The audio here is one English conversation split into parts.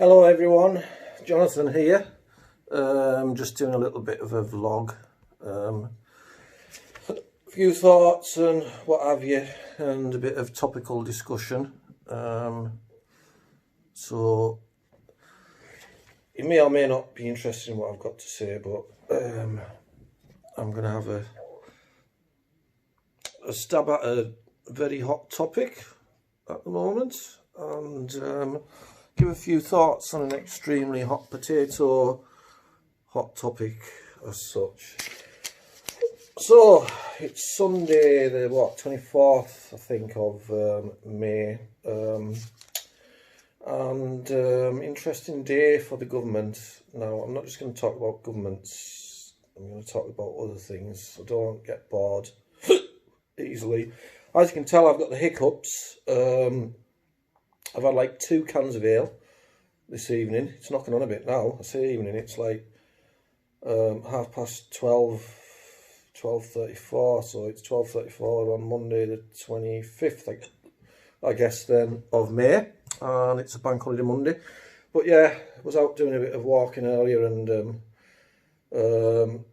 Hello everyone, Jonathan here. Just doing a little bit of a vlog. A few thoughts and what have you, and a bit of topical discussion. So you may or may not be interested in what I've got to say, but I'm going to have a stab at a very hot topic at the moment, and give a few thoughts on an extremely hot potato hot topic as such. So it's Sunday the 24th I think of May, and interesting day for the government. Now I'm not just going to talk about governments, I'm going to talk about other things, so don't get bored easily. As you can tell, I've got the hiccups. I've had like 2 cans of ale this evening. It's knocking on a bit now. I say evening, it's like 12:34, so it's 12:34 on Monday the 25th, I guess then, of May, and it's a bank holiday Monday. But yeah, I was out doing a bit of walking earlier, and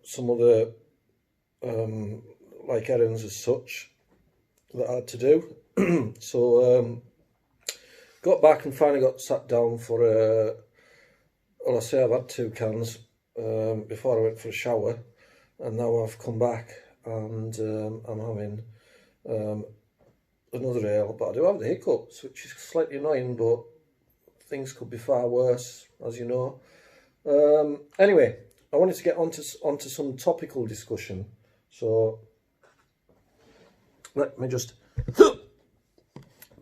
some other like errands as such that I had to do. So got back and finally got sat down for well, I say I've had 2 cans before I went for a shower, and now I've come back and I'm having another ale. But I do have the hiccups, which is slightly annoying, but things could be far worse, as you know. Anyway, I wanted to get onto some topical discussion, so let me just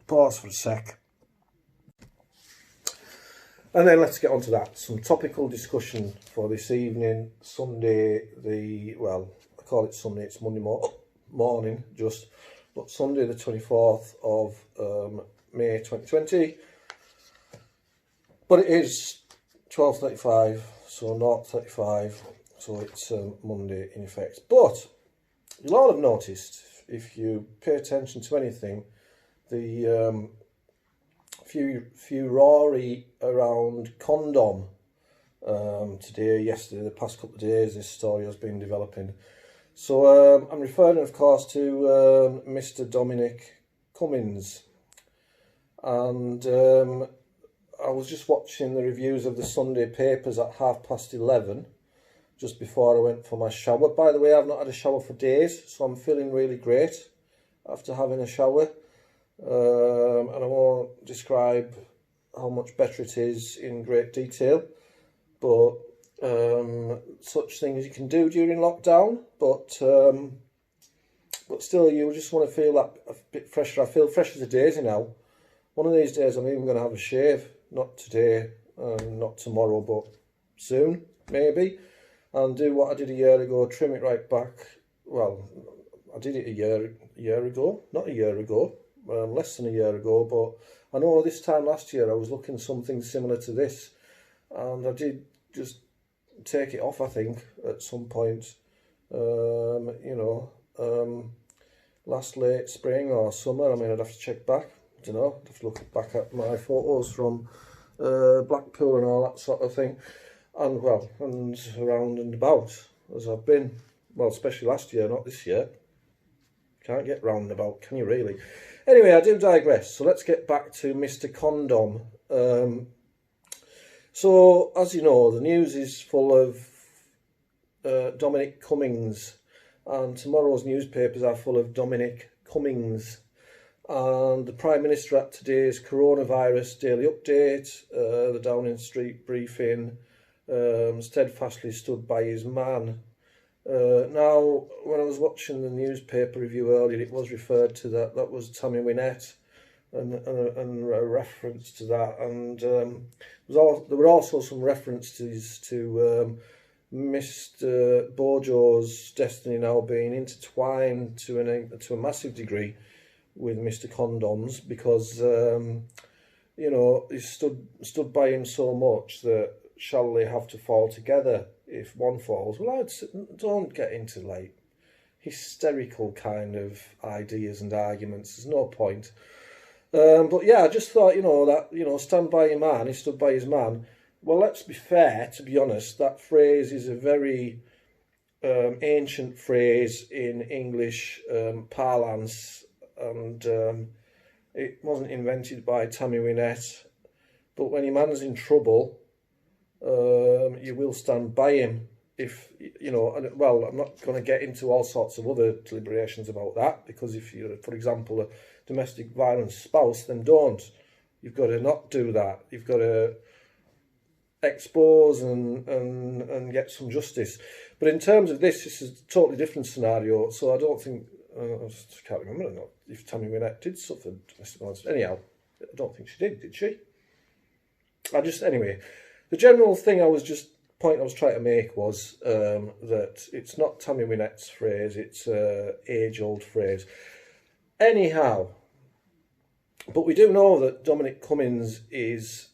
pause for a sec. And then let's get on to that. Some topical discussion for this evening, Sunday well, I call it Sunday, it's Monday morning just, but Sunday the 24th of May 2020. But it is 12:35, so 0:35, so it's Monday in effect. But you'll all have noticed, if you pay attention to anything, the furore around condom today, yesterday, the past couple of days. This story has been developing. So I'm referring, of course, to Mr. Dominic Cummings, and I was just watching the reviews of the Sunday papers at 11:30, just before I went for my shower. By the way, I've not had a shower for days, so I'm feeling really great after having a shower. And I won't describe how much better it is in great detail, but such things you can do during lockdown, but still, you just want to feel that a bit fresher. I feel fresh as a daisy now. One of these days I'm even going to have a shave, not today, not tomorrow, but soon maybe, and do what I did a year ago, trim it right back. Well, I did it a year ago, not a year ago, less than a year ago, but I know this time last year I was looking something similar to this, and I did just take it off, I think, at some point, you know, last late spring or summer. I mean, I'd have to check back, I don't know, I'd have to look back at my photos from Blackpool and all that sort of thing, and well, and around and about as I've been, well, especially last year, not this year. Can't get round and about, can you really? Anyway, I do digress, so let's get back to Mr. Condom. So, as you know, the news is full of Dominic Cummings, and tomorrow's newspapers are full of Dominic Cummings. And the Prime Minister at today's coronavirus daily update, the Downing Street briefing, steadfastly stood by his man. Now, when I was watching the newspaper review earlier, it was referred to that was Tammy Wynette, and a reference to that, and there were also some references to Mr. BoJo's destiny now being intertwined to a massive degree with Mr. Condoms, because you know, he stood by him so much that shall they have to fall together if one falls? Well, don't get into like hysterical kind of ideas and arguments. There's no point. But yeah, I just thought, that, stand by your man, he stood by his man. Well, let's be fair, to be honest, that phrase is a very ancient phrase in English parlance, and it wasn't invented by Tammy Wynette. But when your man's in trouble, you will stand by him. If well, I'm not going to get into all sorts of other deliberations about that, because if you're, for example, a domestic violence spouse, then don't. You've got to not do that. You've got to expose and get some justice. But in terms of this is a totally different scenario. So I don't think I can't remember if Tammy Wynette did suffer domestic violence. Anyhow, I don't think she did she? Anyway, the general thing point I was trying to make was that it's not Tammy Wynette's phrase, it's an age-old phrase. Anyhow, but we do know that Dominic Cummings is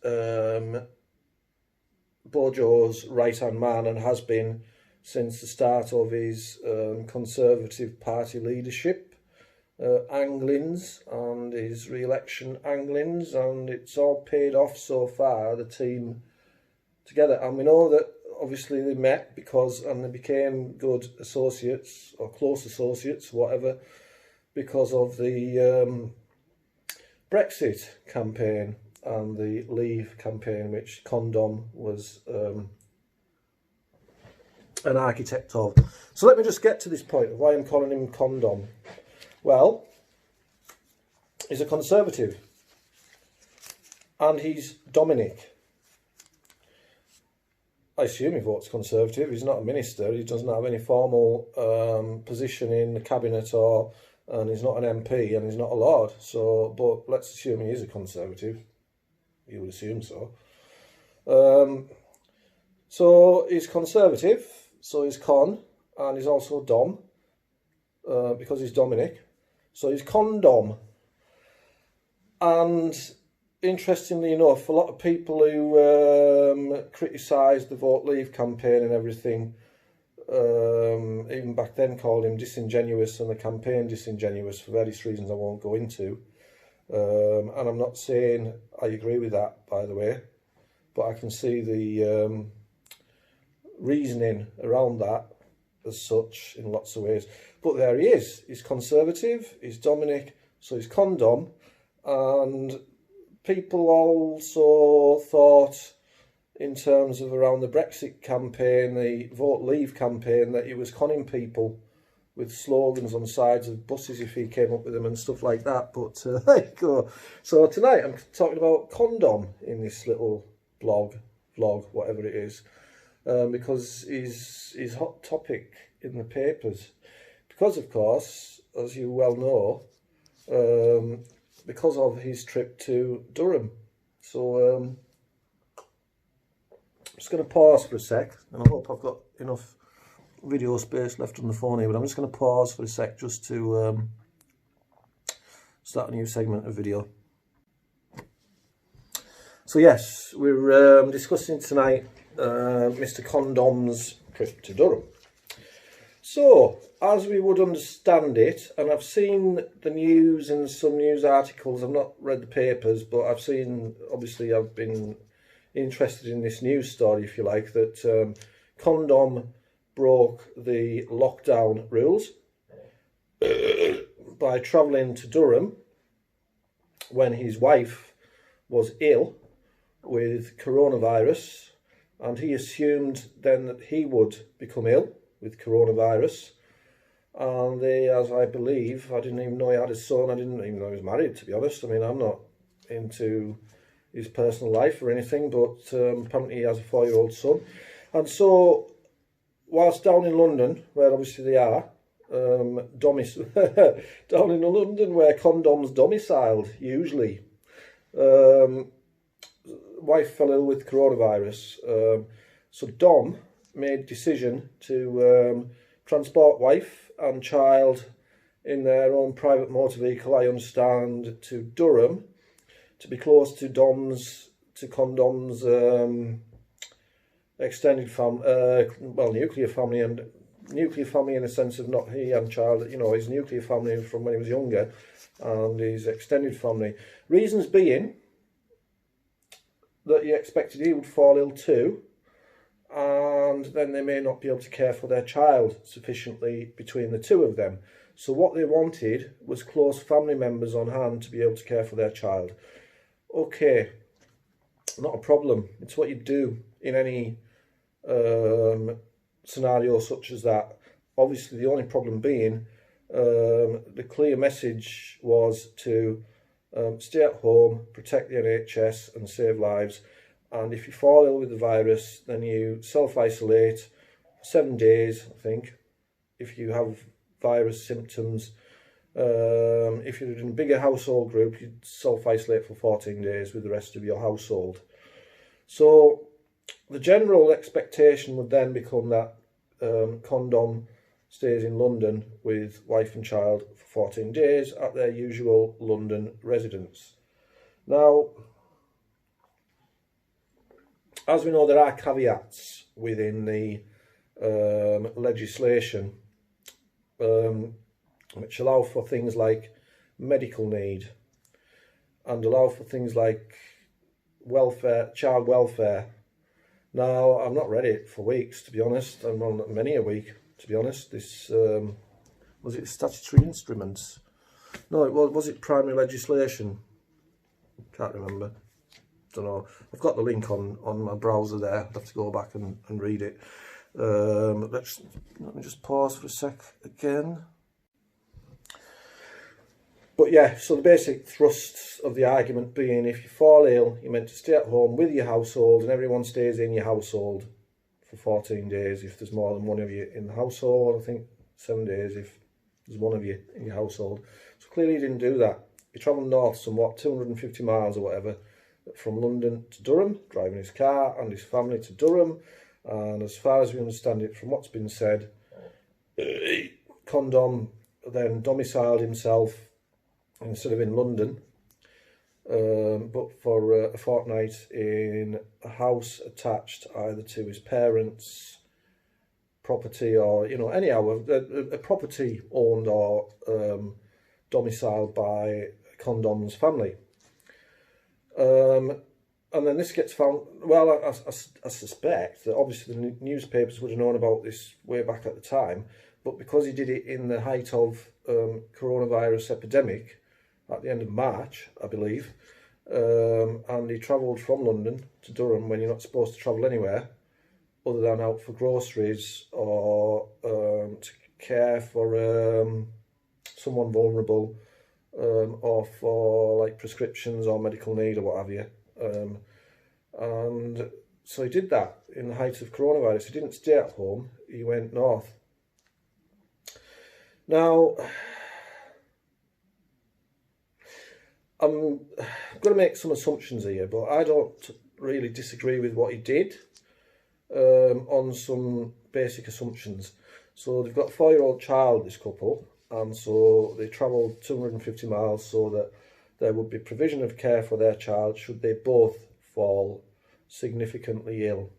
BoJo's right-hand man and has been since the start of his Conservative Party leadership anglings and his re-election anglings, and it's all paid off so far, the team together. And we know that obviously they met and they became good associates or close associates, whatever, because of the Brexit campaign and the Leave campaign, which Condom was an architect of. So let me just get to this point of why I'm calling him Condom. Well, he's a Conservative and he's Dominic. I assume he votes Conservative. He's not a minister. He doesn't have any formal position in the cabinet, and he's not an MP, and he's not a Lord. So, but let's assume he is a Conservative. You would assume so. So he's Conservative. So he's Con, and he's also Dom, because he's Dominic. So he's Condom. And interestingly enough, a lot of people who criticised the Vote Leave campaign and everything, even back then called him disingenuous and the campaign disingenuous for various reasons I won't go into. And I'm not saying I agree with that, by the way, but I can see the reasoning around that as such in lots of ways. But there he is. He's Conservative, he's Dominic, so he's Condom, and people also thought, in terms of around the Brexit campaign, the Vote Leave campaign, that he was conning people with slogans on sides of buses if he came up with them and stuff like that. But there you go. So tonight I'm talking about Condom in this little vlog, whatever it is, because he's hot topic in the papers. Because, of course, as you well know, because of his trip to Durham. So I'm just going to pause for a sec, and I hope I've got enough video space left on the phone here, but I'm just going to pause for a sec just to start a new segment of video. So yes, we're discussing tonight Mr. Condom's trip to Durham. So, as we would understand it, and I've seen the news and some news articles, I've not read the papers, but I've seen, obviously I've been interested in this news story, if you like, that Condom broke the lockdown rules by travelling to Durham when his wife was ill with coronavirus, and he assumed then that he would become ill with coronavirus. And they, as I believe, I didn't even know he had a son, I didn't even know he was married, to be honest. I mean, I'm not into his personal life or anything, but apparently he has a 4-year-old son. And so, whilst down in London, where obviously they are, down in London where Condom's domiciled, usually, wife fell ill with coronavirus. So Dom made a decision to transport wife and child in their own private motor vehicle, I understand, to Durham, to be close to Condom's extended family, well, nuclear family, and nuclear family in the sense of not he and child, you know, his nuclear family from when he was younger, and his extended family. Reasons being that he expected he would fall ill too, and then they may not be able to care for their child sufficiently between the two of them. So what they wanted was close family members on hand to be able to care for their child. Okay, not a problem. It's what you do in any scenario such as that. Obviously, the only problem being the clear message was to stay at home, protect the NHS and save lives. And if you fall ill with the virus, then you self-isolate for 7 days, I think, if you have virus symptoms. If you're in a bigger household group, you'd self-isolate for 14 days with the rest of your household. So the general expectation would then become that Condom stays in London with wife and child for 14 days at their usual London residence. Now, as we know, there are caveats within the legislation which allow for things like medical need and allow for things like welfare, child welfare. Now, I've not read it for weeks, to be honest, and well, many a week, to be honest. This was it statutory instruments? No, it was it primary legislation? Can't remember. Don't know. I've got the link on my browser there. I'll have to go back and read it. Let me just pause for a sec again. But yeah, so the basic thrust of the argument being, if you fall ill, you're meant to stay at home with your household, and everyone stays in your household for 14 days if there's more than one of you in the household. I think 7 days if there's one of you in your household. So clearly he didn't do that. He travelled north somewhat, 250 miles or whatever, from London to Durham, driving his car and his family to Durham. And as far as we understand it from what's been said, Condom then domiciled himself instead of in London, but for a fortnight in a house attached either to his parents' property or, you know, anyhow, a property owned or domiciled by Condom's family. And then this gets found, well, I suspect that obviously the newspapers would have known about this way back at the time, but because he did it in the height of coronavirus epidemic at the end of March, I believe, and he travelled from London to Durham when you're not supposed to travel anywhere other than out for groceries or to care for someone vulnerable, or for like prescriptions or medical need or what have you. And so he did that in the height of coronavirus. He didn't stay at home, he went north. Now, I'm going to make some assumptions here, but I don't really disagree with what he did on some basic assumptions. So they've got a 4-year-old child, this couple, and so they travelled 250 miles so that there would be provision of care for their child should they both fall significantly ill.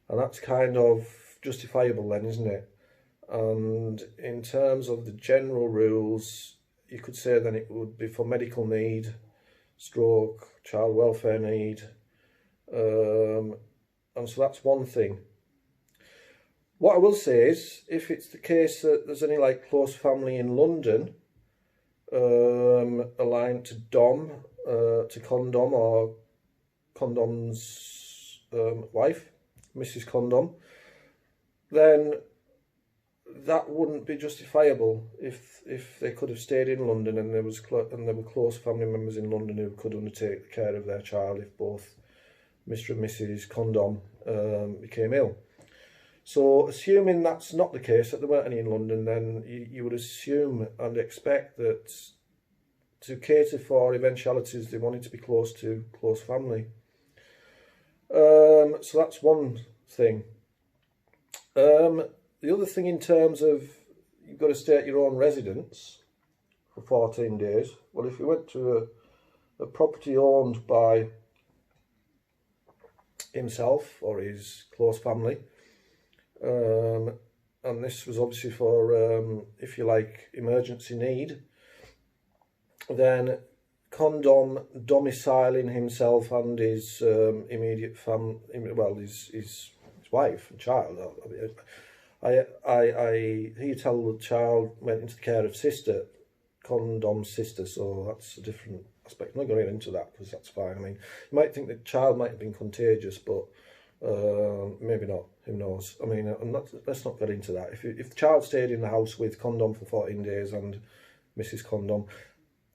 And that's kind of justifiable then, isn't it? And in terms of the general rules, you could say then it would be for medical need, stroke, child welfare need, and so that's one thing. What I will say is, if it's the case that there's any like close family in London aligned to Dom, to Condom or Condom's wife, Mrs. Condom, then that wouldn't be justifiable if they could have stayed in London and there were close family members in London who could undertake the care of their child if both Mr. and Mrs. Condom became ill. So assuming that's not the case, that there weren't any in London, then you would assume and expect that to cater for eventualities they wanted to be close to close family. So that's one thing. The other thing in terms of you've got to stay at your own residence for 14 days. Well, if you went to a property owned by himself or his close family, and this was obviously for, if you like, emergency need, then Condom domiciling himself and his immediate family, well, his wife and child. He tell the child went into the care of sister, Condom's sister, so that's a different aspect. I'm not going to get into that because that's fine. I mean, you might think the child might have been contagious, but maybe not. Who knows? I mean, let's not get into that. If the child stayed in the house with Condom for 14 days and Mrs. Condom,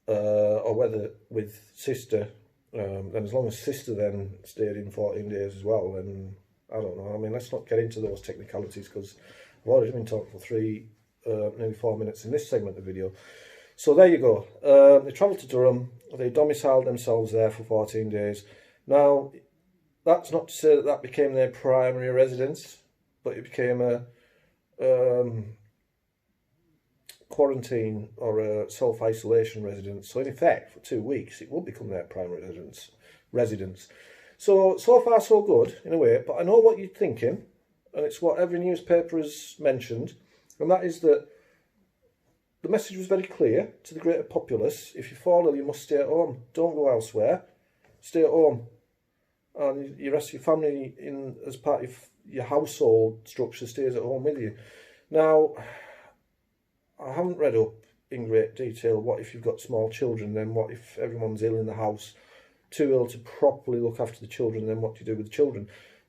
or whether with sister, then as long as sister then stayed in 14 days as well, then I don't know. I mean, let's not get into those technicalities because I've already been talking for nearly 4 minutes in this segment of the video. So there you go. They travelled to Durham. They domiciled themselves there for 14 days. Now, that's not to say that that became their primary residence, but it became a quarantine or a self-isolation residence. So in effect, for 2 weeks, it would become their primary residence. So far so good in a way, but I know what you're thinking, and it's what every newspaper has mentioned, and that is that the message was very clear to the greater populace: if you fall ill, you must stay at home. Don't go elsewhere. Stay at home. And the rest of your family, as part of your household structure, stays at home with you. Now, I haven't read up in great detail what if you've got small children, then what if everyone's ill in the house, too ill to properly look after the children, then what do you do with the children?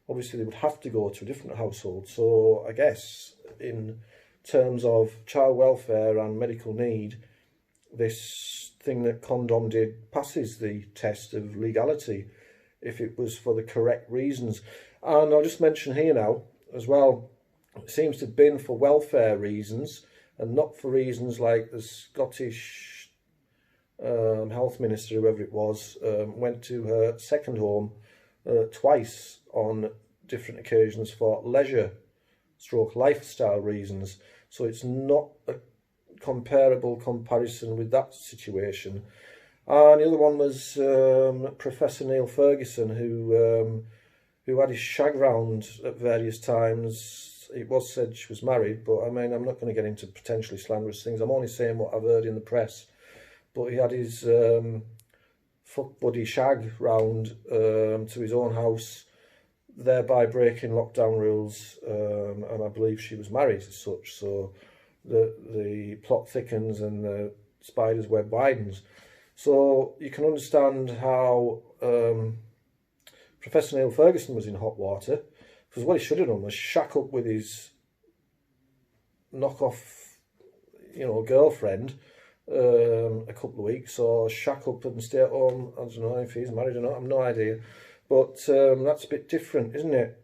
Obviously, they would have to go to a different household. So I guess in terms of child welfare and medical need, this thing that Condom did passes the test of legality if it was for the correct reasons. And I'll just mention here now as well, it seems to have been for welfare reasons and not for reasons like the Scottish health minister, whoever it was, went to her second home twice on different occasions for leisure stroke lifestyle reasons. So it's not a comparable comparison with that situation. And the other one was Professor Neil Ferguson, who had his shag round at various times. It was said she was married, but I mean, I'm not going to get into potentially slanderous things. I'm only saying what I've heard in the press. But he had his fuck buddy shag round to his own house, thereby breaking lockdown rules. And I believe she was married as such. So the plot thickens and the spider's web widens. So you can understand how Professor Neil Ferguson was in hot water, because what he should have done was shack up with his knockoff, girlfriend a couple of weeks, or shack up and stay at home. I don't know if he's married or not, I've no idea. But that's a bit different, isn't it?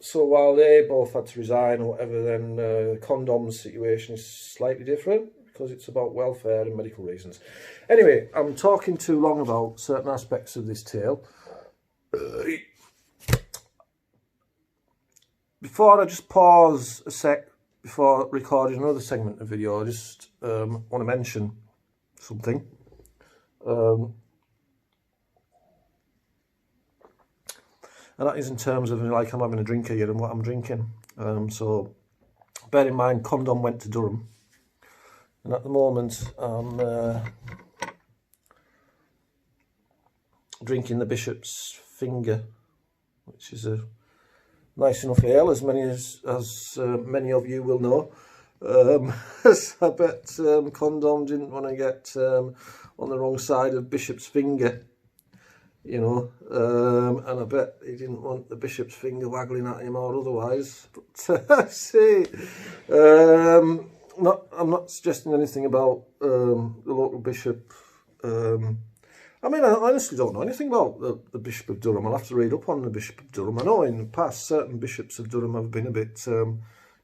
So while they both had to resign or whatever, then Condom's situation is slightly different, because it's about welfare and medical reasons. Anyway, I'm talking too long about certain aspects of this tale. Before I just pause a sec before recording another segment of video, I just want to mention something. And that is in terms of, like, I'm having a drink here and what I'm drinking. So bear in mind, Condom went to Durham. And at the moment, I'm drinking the Bishop's Finger, which is a nice enough ale, as many of you will know. I bet Condom didn't want to get on the wrong side of Bishop's Finger, and I bet he didn't want the Bishop's Finger waggling at him or otherwise. But see, I'm not suggesting anything about the local bishop. I mean, I honestly don't know anything about the Bishop of Durham. I'll have to read up on the Bishop of Durham. I know in the past certain bishops of Durham have been a bit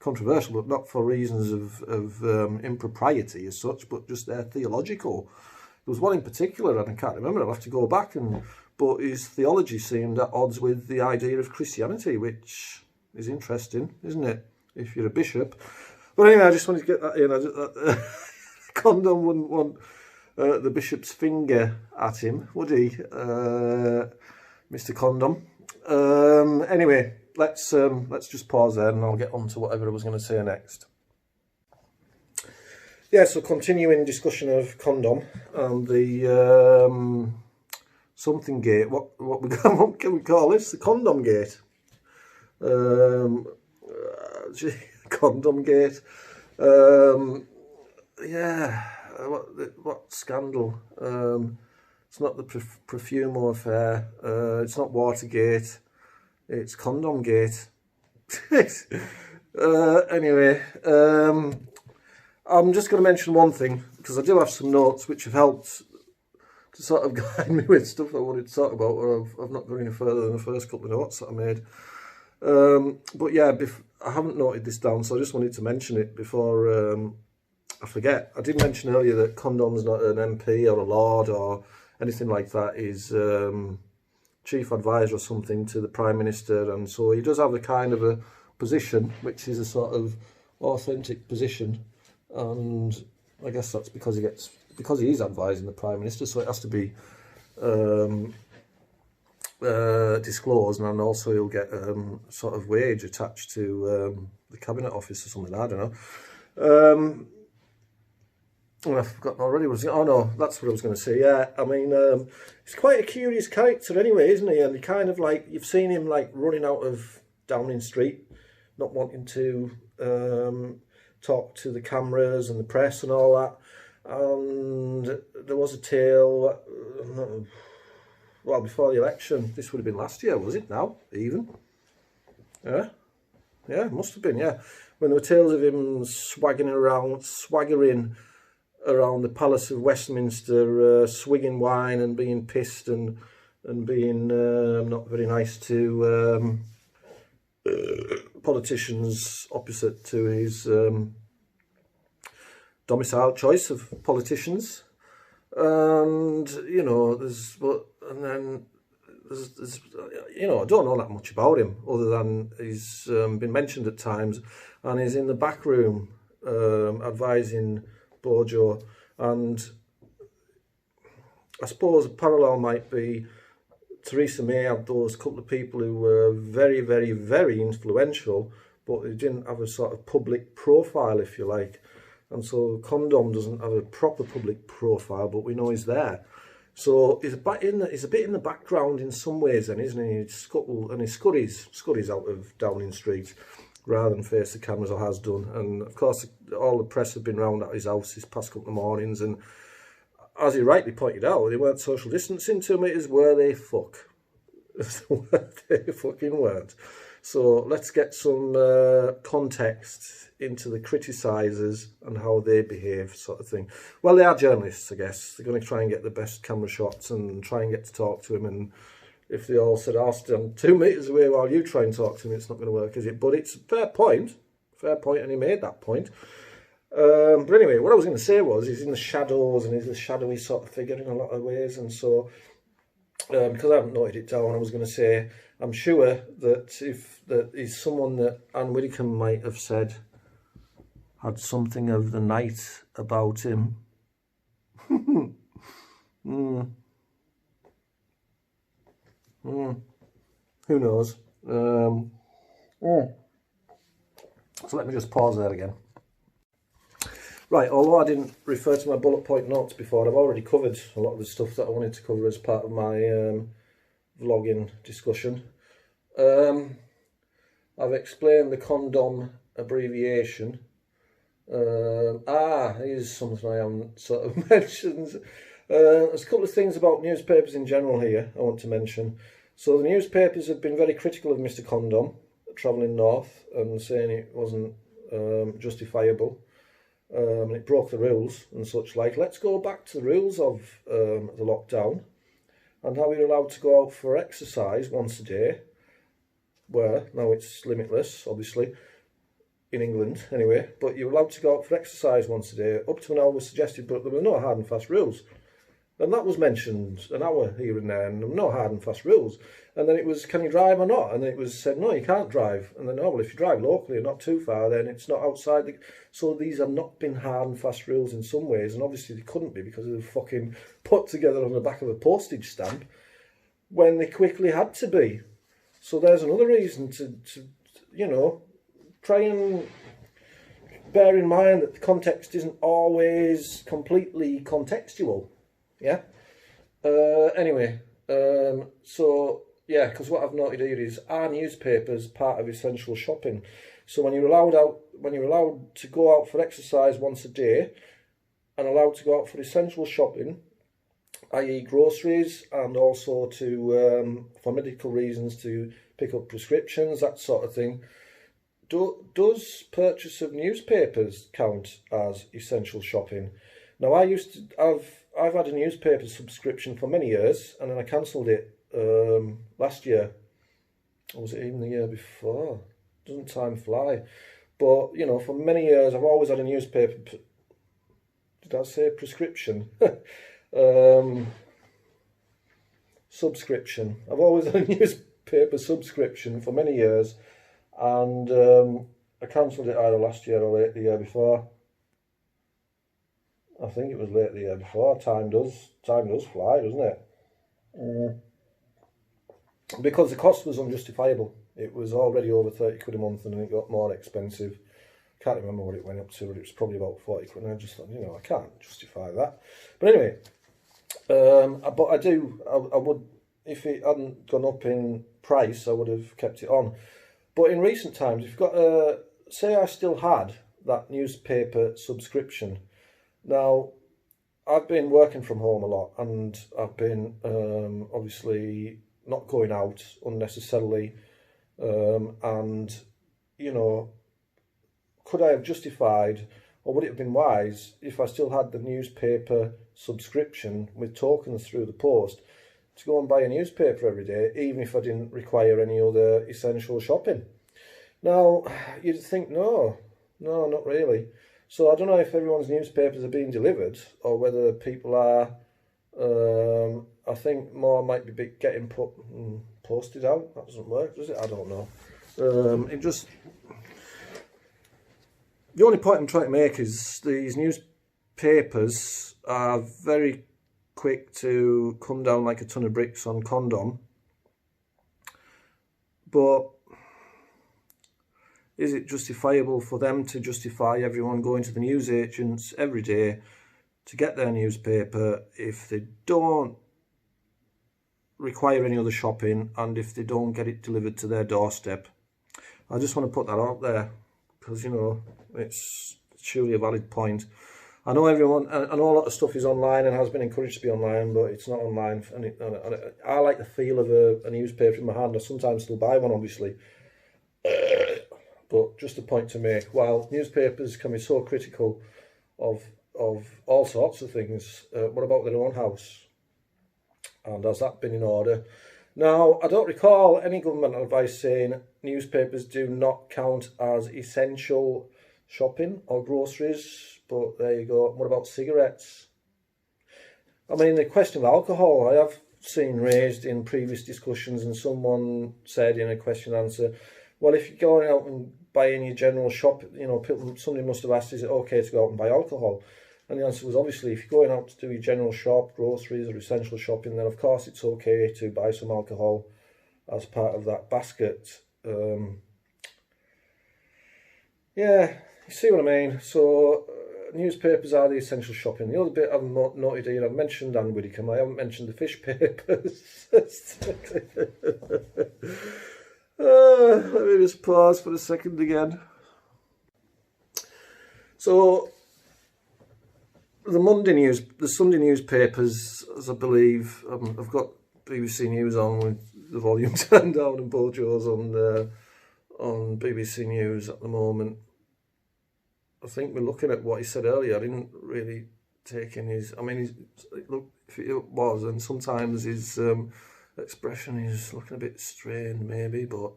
controversial, but not for reasons of impropriety as such, but just they're theological. There was one in particular, and I can't remember, I'll have to go back, but his theology seemed at odds with the idea of Christianity, which is interesting, isn't it, if you're a bishop. But anyway, I just wanted to get that in. Condom wouldn't want the Bishop's Finger at him, would he, Mr. Condom? Anyway, let's just pause there and I'll get on to whatever I was going to say next. Yeah, so continuing discussion of condom and the something gate. What can we call this? The condom gate. Condom gate. Yeah. What scandal? It's not the Profumo affair. It's not Watergate. It's Condom Gate. Anyway, I'm just going to mention one thing because I do have some notes which have helped to sort of guide me with stuff I wanted to talk about, or I've not gone any further than the first couple of notes that I made. But yeah, I haven't noted this down, so I just wanted to mention it before I forget. I did mention earlier that condom's not an MP or a Lord or anything like that. He's chief advisor or something to the Prime Minister, and so he does have a kind of a position which is a sort of authentic position, and I guess that's because he is advising the Prime Minister, so it has to be disclosed, and also he'll get sort of wage attached to the Cabinet Office or something, I don't know. I've forgotten already. Oh no, that's what I was going to say. Yeah, I mean, he's quite a curious character anyway, isn't he? And he kind of like, you've seen him like running out of Downing Street, not wanting to talk to the cameras and the press and all that. And there was a tale, well, before the election. This would have been last year, was it? Now, even? Yeah, it must have been. Yeah, when there were tales of him swaggering around the Palace of Westminster, swigging wine and being pissed and being not very nice to politicians opposite to his domicile choice of politicians. And you know, there's you know, I don't know that much about him other than he's been mentioned at times, and he's in the back room advising BoJo. And I suppose a parallel might be Theresa May had those couple of people who were very, very, very influential, but they didn't have a sort of public profile, if you like. And so Condom doesn't have a proper public profile, but we know he's there. So he's a bit in the background in some ways, then, isn't he? He scurries out of Downing Street rather than face the cameras, or has done. And of course, all the press have been round at his house this past couple of mornings, and as he rightly pointed out, they weren't social distancing 2 meters, were they? Fuck. They fucking weren't. So let's get some context into the criticisers and how they behave, sort of thing. Well, they are journalists, I guess. They're going to try and get the best camera shots and try and get to talk to him. And if they all said, I'll stand 2 meters away while you try and talk to him, it's not going to work, is it? But it's a fair point, and he made that point. But anyway, what I was going to say was, he's in the shadows, and he's a shadowy sort of figure in a lot of ways. And so, because I haven't noted it down, I was going to say, I'm sure that he's someone that Anne Widdecombe might have said had something of the night about him. Who knows? So let me just pause there again. Right, although I didn't refer to my bullet point notes before, I've already covered a lot of the stuff that I wanted to cover as part of my vlogging discussion. I've explained the condom abbreviation. Here's something I haven't sort of mentioned. There's a couple of things about newspapers in general here I want to mention. So the newspapers have been very critical of Mr. Condom travelling north and saying it wasn't justifiable. It broke the rules and such like. Let's go back to the rules of the lockdown and how you're allowed to go out for exercise once a day, where now it's limitless, obviously, in England anyway, but you're allowed to go out for exercise once a day. Up to an hour was suggested, but there were no hard and fast rules. And that was mentioned an hour here and there, and there were no hard and fast rules. And then it was, can you drive or not? And then it was said, no, you can't drive. And then, oh, well, if you drive locally and not too far, then it's not outside the... So these have not been hard and fast rules in some ways, and obviously they couldn't be because they were fucking put together on the back of a postage stamp when they quickly had to be. So there's another reason to you know, try and bear in mind that the context isn't always completely contextual. Yeah. Anyway, so yeah, because what I've noted here is, are newspapers part of essential shopping? So when you're allowed to go out for exercise once a day, and allowed to go out for essential shopping, i.e. groceries, and also to for medical reasons to pick up prescriptions, that sort of thing, does purchase of newspapers count as essential shopping? Now, I've had a newspaper subscription for many years, and then I cancelled it last year. Or was it even the year before? Doesn't time fly? But, you know, for many years I've always had a newspaper. Did I say prescription? Subscription. I've always had a newspaper subscription for many years, and I cancelled it either last year or late the year before. I think it was late the year before. Time does fly, doesn't it? Because the cost was unjustifiable. It was already over 30 quid a month, and then it got more expensive. Can't remember what it went up to, but it was probably about 40 quid, and I just thought, you know, I can't justify that. But anyway, but I would, if it hadn't gone up in price, I would have kept it on. But in recent times, if you've got say I still had that newspaper subscription. Now, I've been working from home a lot, and I've been obviously not going out unnecessarily, and, you know, could I have justified, or would it have been wise, if I still had the newspaper subscription with tokens through the post, to go and buy a newspaper every day, even if I didn't require any other essential shopping? Now, you'd think, no, not really. So I don't know if everyone's newspapers are being delivered, or whether people are, I think more might be getting posted out. That doesn't work, does it? I don't know. The only point I'm trying to make is these newspapers are very quick to come down like a ton of bricks on Condom. But is it justifiable for them to justify everyone going to the newsagents every day to get their newspaper if they don't require any other shopping, and if they don't get it delivered to their doorstep? I just want to put that out there, because, you know, it's surely a valid point. I know a lot of stuff is online and has been encouraged to be online, but it's not online. And I like the feel of a newspaper in my hand. I sometimes still buy one, obviously. But just a point to make, while newspapers can be so critical of all sorts of things, what about their own house? And has that been in order? Now, I don't recall any government advice saying newspapers do not count as essential shopping or groceries, but there you go. What about cigarettes? I mean, the question of alcohol, I have seen raised in previous discussions, and someone said in a question and answer, well, if you're going out and buying your general shop, you know, somebody must have asked, is it okay to go out and buy alcohol? And the answer was, obviously, if you're going out to do your general shop, groceries or essential shopping, then of course it's okay to buy some alcohol as part of that basket. Yeah, you see what I mean? So newspapers are the essential shopping. The other bit I've noted here, I've mentioned Ann Widdicombe, I haven't mentioned the fish papers. Let me just pause for a second again. So the Sunday newspapers, as I believe, I've got BBC News on with the volume turned down, and BoJo's on BBC News at the moment. I think we're looking at what he said earlier. I didn't really take in his, I mean, look, if it was, and sometimes his expression is looking a bit strained maybe, but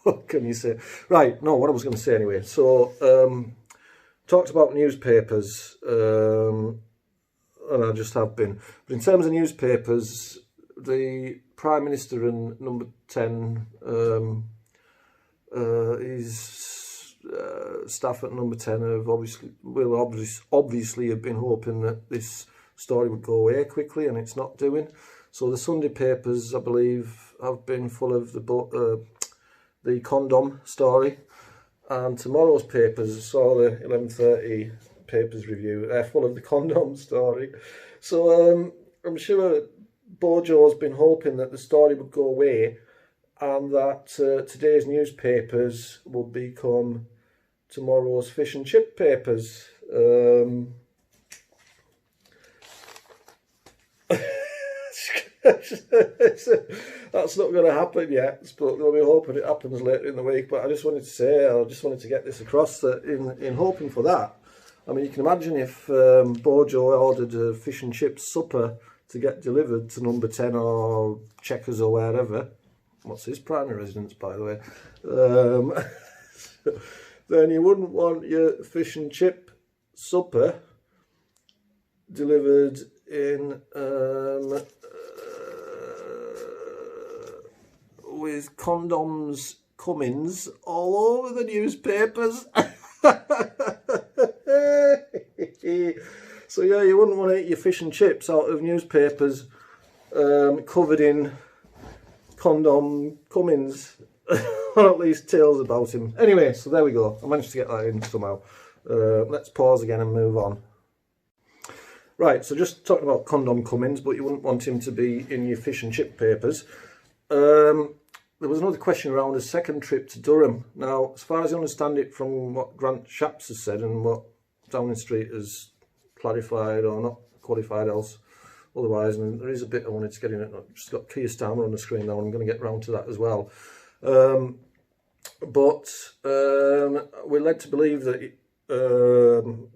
what can you say? Right, no, what I was going to say anyway. So, talked about newspapers, and I just have been. But in terms of newspapers, the Prime Minister and Number 10, his staff at Number 10 have obviously have been hoping that this story would go away quickly, and it's not doing. So the Sunday papers, I believe, have been full of the condom story, and tomorrow's papers, I saw the 11:30 papers review, they're full of the condom story. So I'm sure BoJo's been hoping that the story would go away and that today's newspapers would become tomorrow's fish and chip papers. That's not going to happen yet, but we'll be hoping it happens later in the week. But I just wanted to get this across, that in hoping for that, I mean, you can imagine if BoJo ordered a fish and chips supper to get delivered to number 10 or Checkers or wherever. What's his primary residence, by the way? Then you wouldn't want your fish and chip supper delivered in with Condoms Cummings all over the newspapers. So yeah, you wouldn't want to eat your fish and chips out of newspapers covered in Condom Cummings, or at least tales about him. Anyway, so there we go. I managed to get that in somehow. Let's pause again and move on. Right, so just talking about Condom Cummings, but you wouldn't want him to be in your fish and chip papers. There was another question around a second trip to Durham. Now, as far as I understand it from what Grant Shapps has said and what Downing Street has clarified or not qualified else otherwise, and there is a bit I wanted to get in it. I've just got Keir Starmer on the screen now, and I'm going to get round to that as well. But we're led to believe that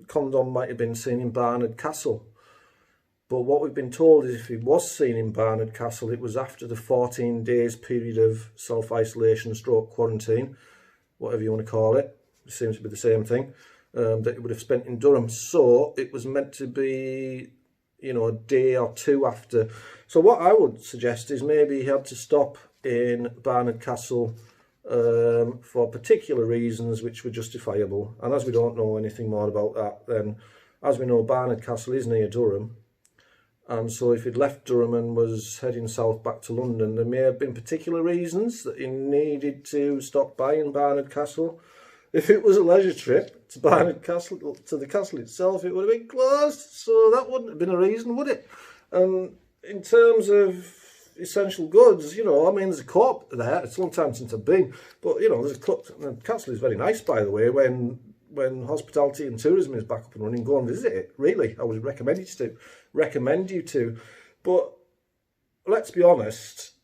Condom might have been seen in Barnard Castle. But what we've been told is if he was seen in Barnard Castle, it was after the 14 days period of self-isolation stroke quarantine, whatever you want to call it. It seems to be the same thing, that he would have spent in Durham. So it was meant to be, you know, a day or two after. So what I would suggest is maybe he had to stop in Barnard Castle for particular reasons which were justifiable. And as we don't know anything more about that, then as we know, Barnard Castle is near Durham. And so if he'd left Durham and was heading south back to London, there may have been particular reasons that he needed to stop by in Barnard Castle. If it was a leisure trip to Barnard Castle, to the castle itself, it would have been closed. So that wouldn't have been a reason, would it? And in terms of essential goods, you know, I mean, there's a co-op there. It's a long time since I've been. But, you know, there's a club. The castle is very nice, by the way. When hospitality and tourism is back up and running, go and visit it. Really, I would recommend you to. But let's be honest,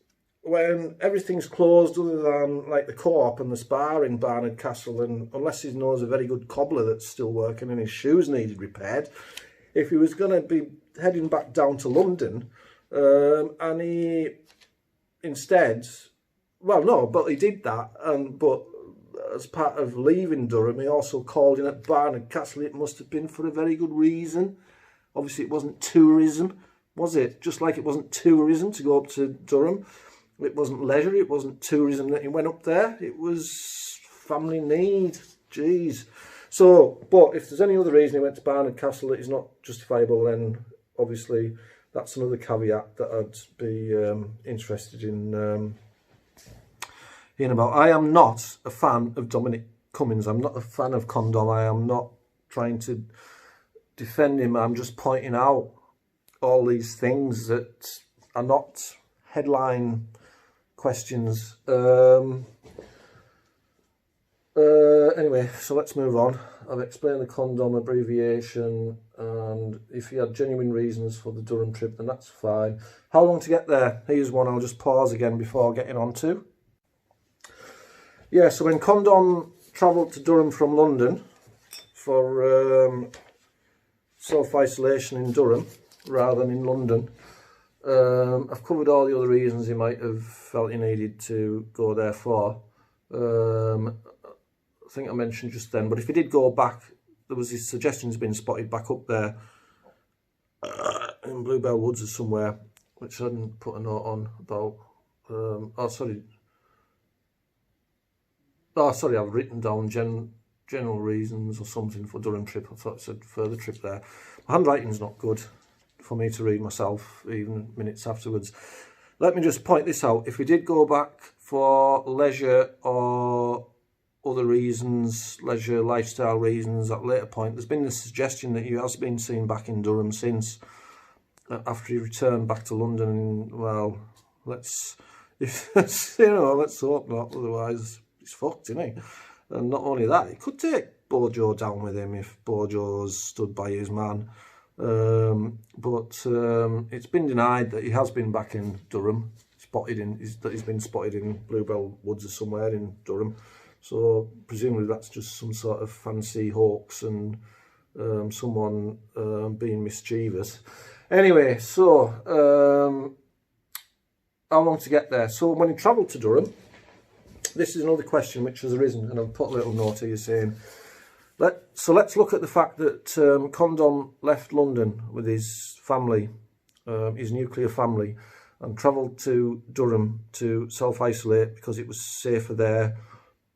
when everything's closed other than like the co-op and the spa in Barnard Castle, and unless he knows a very good cobbler that's still working and his shoes needed repaired, if he was going to be heading back down to London, and he instead, well, no, but he did that, but as part of leaving Durham, he also called in at Barnard Castle. It must have been for a very good reason. Obviously, it wasn't tourism, was it? Just like it wasn't tourism to go up to Durham. It wasn't leisure, it wasn't tourism that he went up there. It was family need. Jeez. So, but if there's any other reason he went to Barnard Castle that is not justifiable, then obviously that's another caveat that I'd be interested in about. I am not a fan of Dominic Cummings. I'm not a fan of Condom. I am not trying to defend him. I'm just pointing out all these things that are not headline questions. Anyway, so let's move on. I've explained the condom abbreviation, and if you had genuine reasons for the Durham trip, then that's fine. How long to get there? Here's one I'll just pause again before getting on to. Yeah, so when Condom travelled to Durham from London for self-isolation in Durham rather than in London, I've covered all the other reasons he might have felt he needed to go there for. I think I mentioned just then, but if he did go back, there was his suggestions been spotted back up there in Bluebell Woods or somewhere, which I didn't put a note on about. I've written down general reasons or something for Durham trip. I thought it said further trip there. My handwriting's not good. for me to read myself, even minutes afterwards. Let me just point this out. If we did go back for leisure or other reasons, leisure, lifestyle reasons at a later point, there's been the suggestion that he has been seen back in Durham since, after he returned back to London. Well, let's hope not, otherwise he's fucked, isn't he? And not only that, he could take BoJo down with him if BoJo's stood by his man. But it's been denied that he has been back in Durham, that he's been spotted in Bluebell Woods or somewhere in Durham. So presumably that's just some sort of fancy hoax and someone being mischievous. Anyway, so how long to get there? So when he travelled to Durham, this is another question which has arisen, and I've put a little note here saying, so let's look at the fact that Condom left London with his family, his nuclear family, and travelled to Durham to self-isolate because it was safer there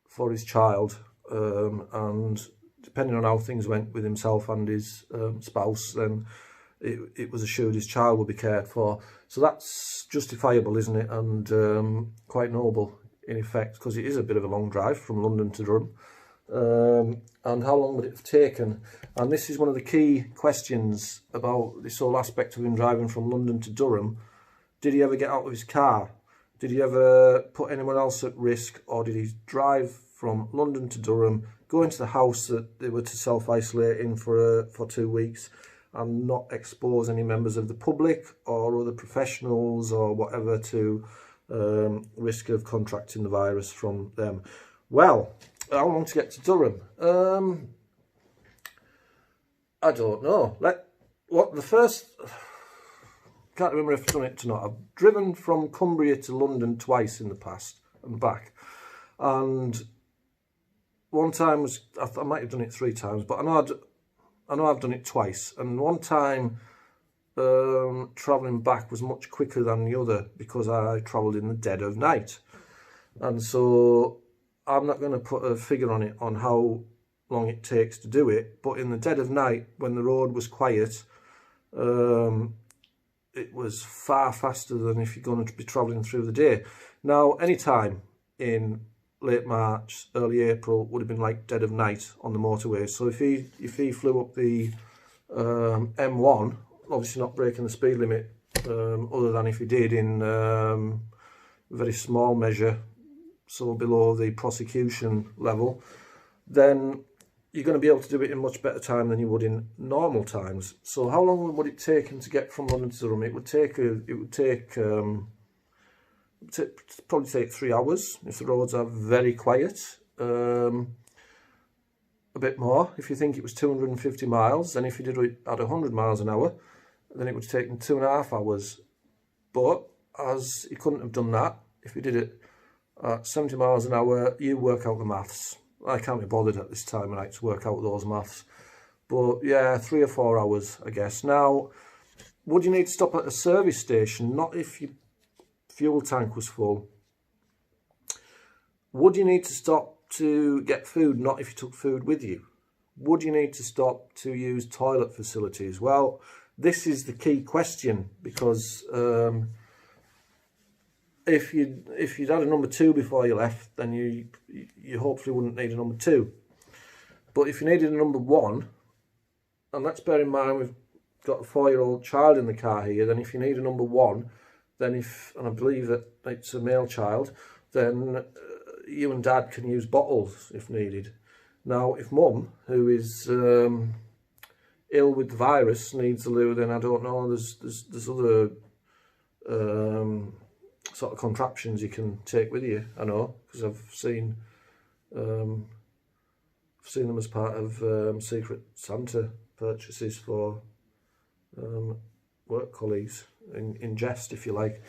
for his child, and depending on how things went with himself and his spouse, then it was assured his child would be cared for. So that's justifiable, isn't it? And quite noble in effect, because it is a bit of a long drive from London to Durham. And how long would it have taken? And this is one of the key questions about this whole aspect of him driving from London to Durham. Did he ever get out of his car? Did he ever put anyone else at risk? Or did he drive from London to Durham, go into the house that they were to self-isolate in for 2 weeks, and not expose any members of the public or other professionals or whatever to risk of contracting the virus from them? Well, how long to get to Durham? I don't know. Can't remember if I've done it or not. I've driven from Cumbria to London twice in the past and back, and one time was, I might have done it 3 times, but I know I've done it twice. And one time travelling back was much quicker than the other because I travelled in the dead of night, and so I'm not going to put a figure on it on how long it takes to do it, but in the dead of night, when the road was quiet, it was far faster than if you're going to be travelling through the day. Now, any time in late March, early April would have been like dead of night on the motorway. So if he flew up the M1, obviously not breaking the speed limit, other than if he did in very small measure, so below the prosecution level, then you're going to be able to do it in much better time than you would in normal times. So how long would it take him to get from London to Durham? It would probably take 3 hours if the roads are very quiet. A bit more if you think it was 250 miles. Then if you did it at 100 miles an hour, then it would take him 2.5 hours. But as he couldn't have done that, if he did it at 70 miles an hour, you work out the maths. I can't be bothered at this time of night to work out those maths. But yeah, 3 or 4 hours, I guess. Now, would you need to stop at a service station? Not if your fuel tank was full. Would you need to stop to get food? Not if you took food with you. Would you need to stop to use toilet facilities? Well, this is the key question, because if you'd had a number 2 before you left, then you hopefully wouldn't need a number 2. But if you needed a number 1, and let's bear in mind we've got a 4-year-old child in the car here, then if you need a number 1, then and I believe that it's a male child, then you and Dad can use bottles if needed. Now, if Mum, who is ill with the virus, needs the loo, then I don't know. There's other sort of contraptions you can take with you. I know, because I've seen them as part of Secret Santa purchases for work colleagues, in jest, if you like.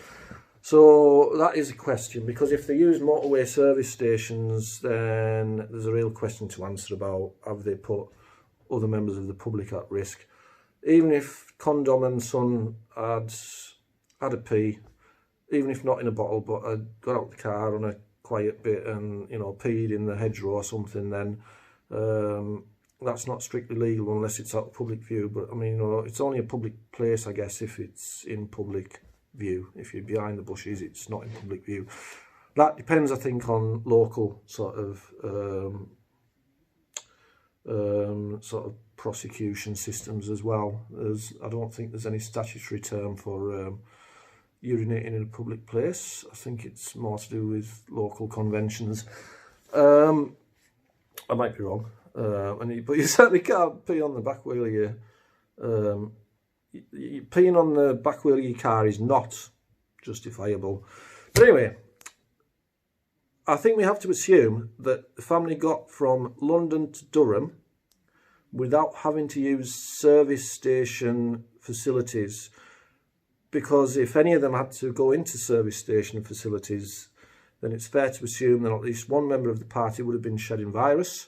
So that is a question, because if they use motorway service stations, then there's a real question to answer about, have they put other members of the public at risk? Even if Condom and Son had a pee, even if not in a bottle, but had got out the car on a quiet bit and, you know, peed in the hedgerow or something, then that's not strictly legal unless it's out of public view. But I mean, it's only a public place, I guess, if it's in public view. If you're behind the bushes, it's not in public view. That depends, I think, on local sort of prosecution systems as well. I don't think there's any statutory term for urinating in a public place. I think it's more to do with local conventions. I might be wrong, but you certainly can't pee on the back wheel of your peeing on the back wheel of your car is not justifiable. But anyway, I think we have to assume that the family got from London to Durham without having to use service station facilities, because if any of them had to go into service station facilities, then it's fair to assume that at least one member of the party would have been shedding virus,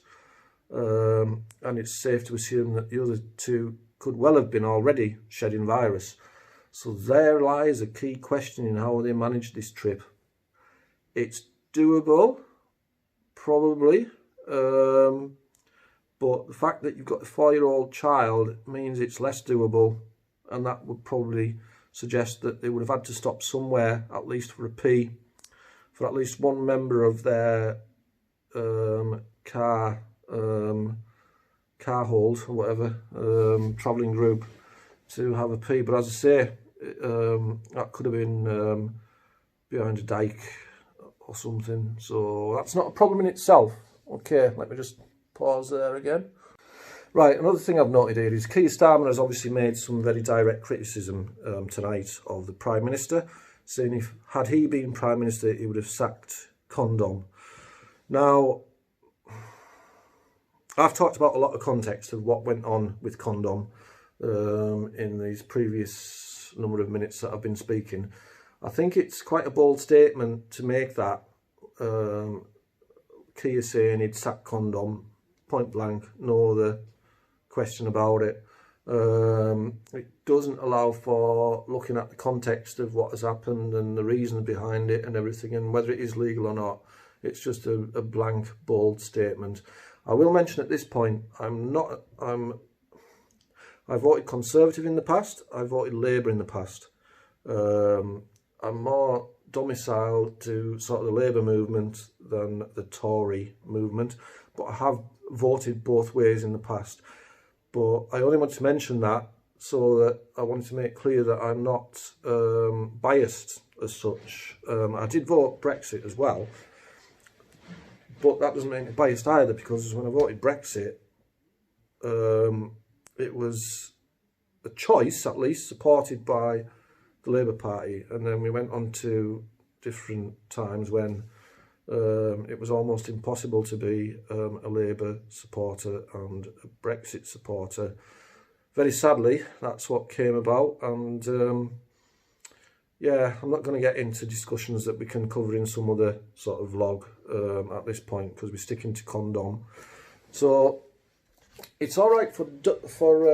and it's safe to assume that the other two could well have been already shedding virus. So there lies a key question in how they managed this trip. It's doable, probably, but the fact that you've got a 4-year-old child means it's less doable, and that would probably suggest that they would have had to stop somewhere, at least for a pee, for at least one member of their car hold or whatever, travelling group, to have a pee. But as I say, that could have been behind a dike or something, so that's not a problem in itself. Okay, let me just pause there again. Right, another thing I've noted here is Keir Starmer has obviously made some very direct criticism tonight of the Prime Minister, saying had he been Prime Minister, he would have sacked Condom. Now, I've talked about a lot of context of what went on with Condom in these previous number of minutes that I've been speaking. I think it's quite a bold statement to make that. Keir saying he'd sack Condom, point blank, no other question about it. It doesn't allow for looking at the context of what has happened and the reasons behind it and everything, and whether it is legal or not. It's just a blank, bold statement. I will mention at this point, I voted Conservative in the past, I voted Labour in the past. I'm more domiciled to sort of the Labour movement than the Tory movement, but I have voted both ways in the past. But I only want to mention that so that I wanted to make clear that I'm not biased as such. I did vote Brexit as well, but that doesn't make me biased either, because when I voted Brexit, it was a choice, at least, supported by the Labour Party, and then we went on to different times when it was almost impossible to be a Labour supporter and a Brexit supporter. Very sadly, that's what came about, and yeah, I'm not going to get into discussions that we can cover in some other sort of vlog at this point, because we're sticking to Condom. So it's all right for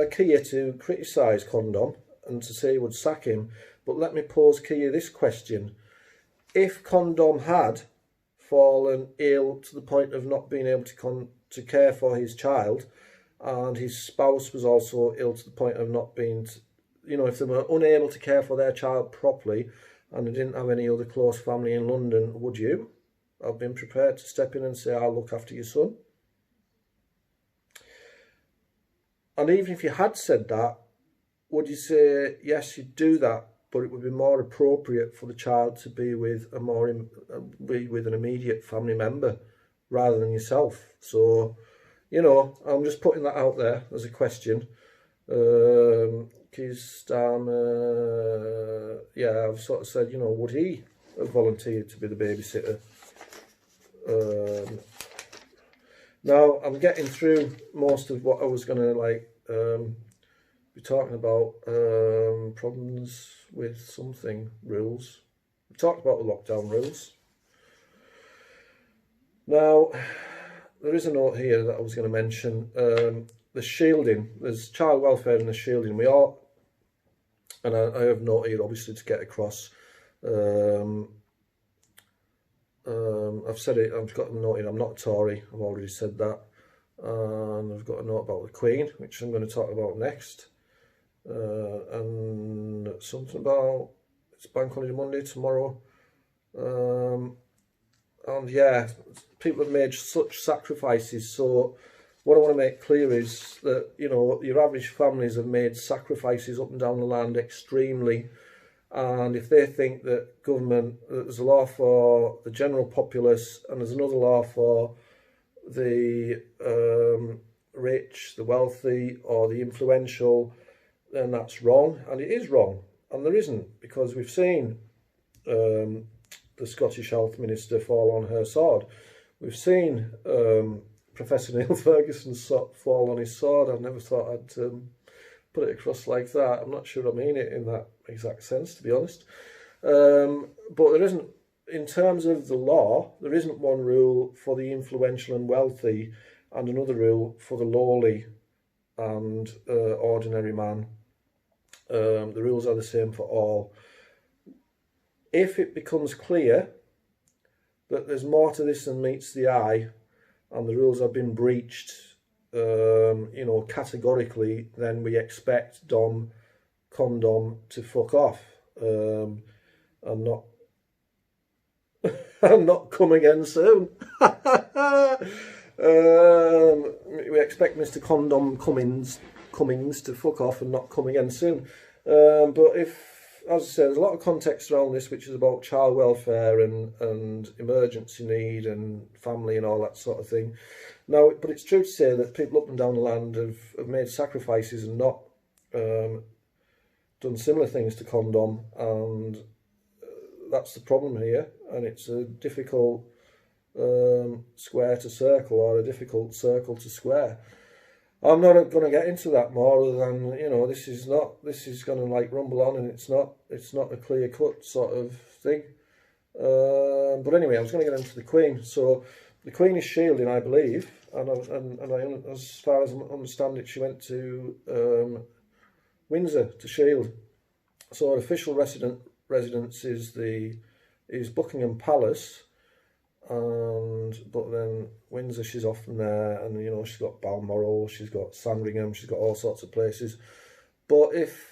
Keir to criticise Condom and to say he would sack him, but let me pose Keir this question. If Condom had fallen ill to the point of not being able to care for his child, and his spouse was also ill to the point of not being, if they were unable to care for their child properly and they didn't have any other close family in London, would you have been prepared to step in and say, I'll look after your son? And even if you had said that, would you say, yes, you'd do that, but it would be more appropriate for the child to be with an immediate family member rather than yourself? So, I'm just putting that out there as a question. Keir Starmer, yeah, I've sort of said, would he have volunteered to be the babysitter? Now, I'm getting through most of what I was going to, be talking about, problems with something, rules. We talked about the lockdown rules. Now, there is a note here that I was going to mention. The shielding, there's child welfare and the shielding. And I have note here, obviously, to get across. I've said it, I've got a note here, I'm not a Tory, I've already said that. and I've got a note about the Queen, which I'm going to talk about next, and something about it's Bank Holiday Monday tomorrow, and yeah, people have made such sacrifices. So what I want to make clear is that, you know, your average families have made sacrifices up and down the land extremely, and if they think that that there's a law for the general populace and there's another law for the rich, the wealthy, or the influential, then that's wrong, and it is wrong, and there isn't, because we've seen the Scottish Health Minister fall on her sword. We've seen Professor Neil Ferguson fall on his sword. I never thought I'd put it across like that. I'm not sure I mean it in that exact sense, to be honest. But there isn't, in terms of the law, there isn't one rule for the influential and wealthy and another rule for the lowly and ordinary man. The rules are the same for all. If it becomes clear that there's more to this than meets the eye and the rules have been breached, you know, categorically, then we expect Condom to fuck off and not and not come again soon. We expect Mr. Condom Cummings to fuck off and not come again soon. But if, as I said, there's a lot of context around this, which is about child welfare and emergency need and family and all that sort of thing. Now, but it's true to say that people up and down the land have made sacrifices and not done similar things to Condom, and that's the problem here. And it's a difficult square to circle, or a difficult circle to square. I'm not going to get into that more, other than, you know, this is going to like rumble on, and it's not a clear cut sort of thing. But anyway, I was going to get into the Queen. So the Queen is shielding, I believe, and as far as I understand it, she went to Windsor to shield. So her official residence is Buckingham Palace. But then Windsor, she's often there, and you know, she's got Balmoral, she's got Sandringham, she's got all sorts of places. But if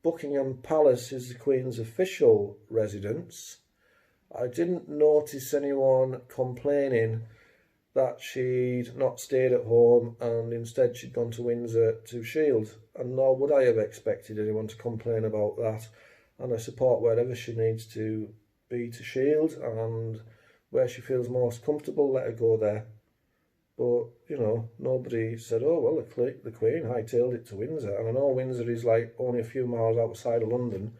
Buckingham Palace is the Queen's official residence, I didn't notice anyone complaining that she'd not stayed at home and instead she'd gone to Windsor to shield, and nor would I have expected anyone to complain about that. And I support wherever she needs to be to shield, and where she feels most comfortable, let her go there. But, you know, nobody said, oh, well, the Queen hightailed it to Windsor. And I know Windsor is like only a few miles outside of London.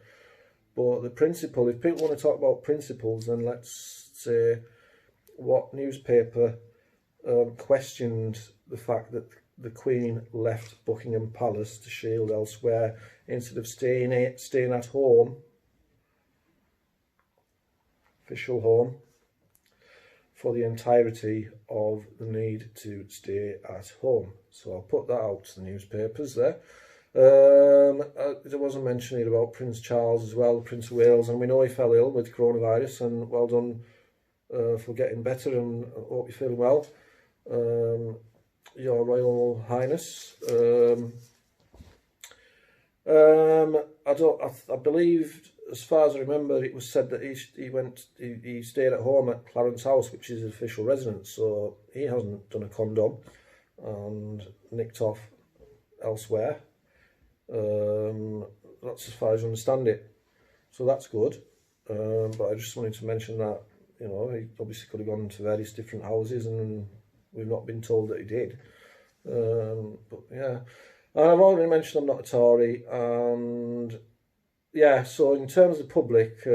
But the principle, if people want to talk about principles, then let's say what newspaper questioned the fact that the Queen left Buckingham Palace to shield elsewhere instead of staying at home, official home, for the entirety of the need to stay at home. So I'll put that out to the newspapers there. There was a mention here about Prince Charles as well, Prince of Wales, and we know he fell ill with coronavirus, and well done for getting better, and I hope you're feeling well, Your Royal Highness. I believe, as far as I remember, it was said that he stayed at home at Clarence House, which is his official residence, so he hasn't done a condom and nicked off elsewhere. That's as far as I understand it, so that's good. But I just wanted to mention that, you know, he obviously could have gone to various different houses, and we've not been told that he did. But yeah, and I've already mentioned I'm not a Tory, and yeah, so in terms of the public,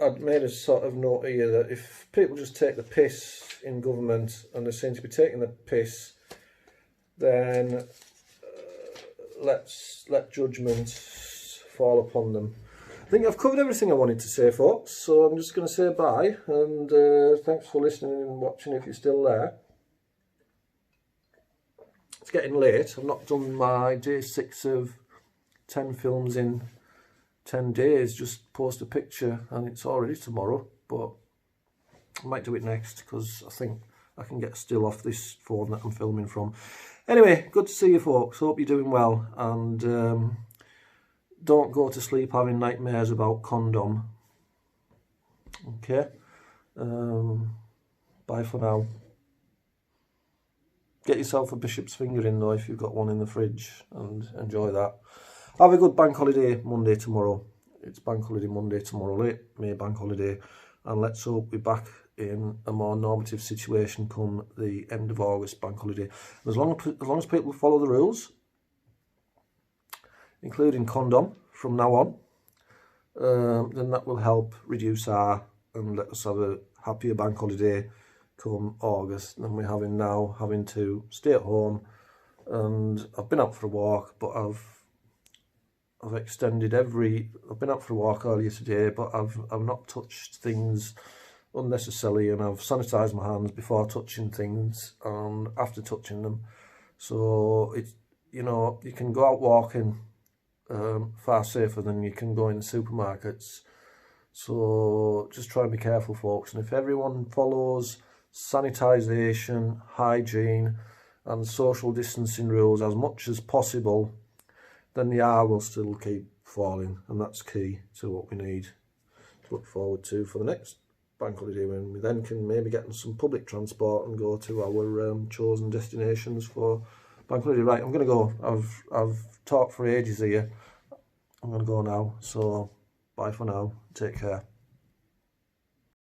I'd made a sort of note here that if people just take the piss in government, and they seem to be taking the piss, then let's let judgment fall upon them. I think I've covered everything I wanted to say, folks, so I'm just going to say bye, and thanks for listening and watching if you're still there. It's getting late. I've not done my day 6 of 10 films in 10 days, just post a picture, and it's already tomorrow, but I might do it next, because I think I can get still off this phone that I'm filming from. Anyway, good to see you folks. Hope you're doing well, and don't go to sleep having nightmares about condom. Okay, bye for now. Get yourself a bishop's finger in though if you've got one in the fridge, and enjoy that. Have a good bank holiday Monday tomorrow. It's bank holiday Monday tomorrow, late May bank holiday, and let's hope we're back in a more normative situation come the end of August bank holiday. And as long as people follow the rules, including condom from now on, then that will help reduce our, and let us have a happier bank holiday come August than we're having now, having to stay at home. And I've been out for a walk, but I've extended I've been out for a walk earlier today, but I've not touched things unnecessarily, and I've sanitised my hands before touching things and after touching them. So it's, you know, you can go out walking far safer than you can go in supermarkets. So just try and be careful, folks. And if everyone follows sanitisation, hygiene and social distancing rules as much as possible, then the R will still keep falling, and that's key to what we need to look forward to for the next bank holiday, when we then can maybe get on some public transport and go to our chosen destinations for bank holiday. Right, I'm going to go. I've talked for ages here. I'm going to go now, so bye for now. Take care.